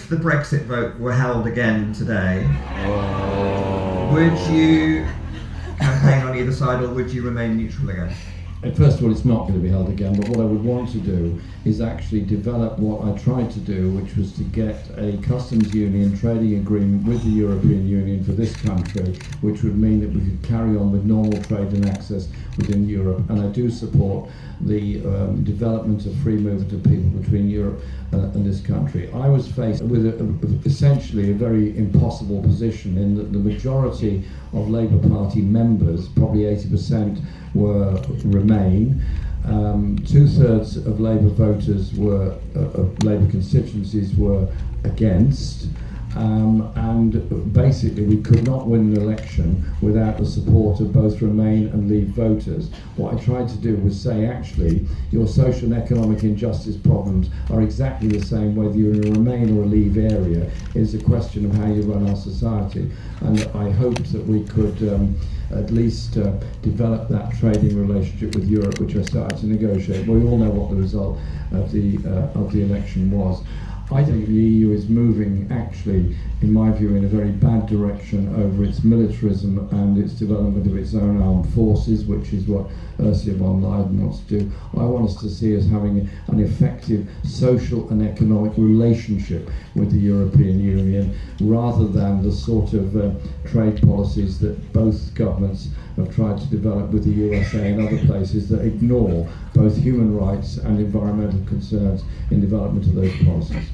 if the Brexit vote were held again today, would you campaign on either side, or would you remain neutral again? First of all, it's not going to be held again, but what I would want to do is actually develop what I tried to do, which was to get a customs union trading agreement with the European Union for this country, which would mean that we could carry on with normal trade and access within Europe. And I do support the development of free movement of people between Europe and this country. I was faced with essentially a very impossible position in that the majority of Labour Party members, probably 80%, were Remain. 2/3 of Labour voters were, of Labour constituencies were against. And basically we could not win an election without the support of both Remain and Leave voters. What I tried to do was say, actually, your social and economic injustice problems are exactly the same whether you're in a Remain or a Leave area. It's a question of how you run our society. And I hoped that we could at least develop that trading relationship with Europe, which I started to negotiate. We all know what the result of the election was. I think the EU is moving, actually, in my view, in a very bad direction over its militarism and its development of its own armed forces, which is what Ursula von der Leyen wants to do. I want us to see us having an effective social and economic relationship with the European Union, rather than the sort of trade policies that both governments have tried to develop with the USA and other places that ignore both human rights and environmental concerns in development of those policies.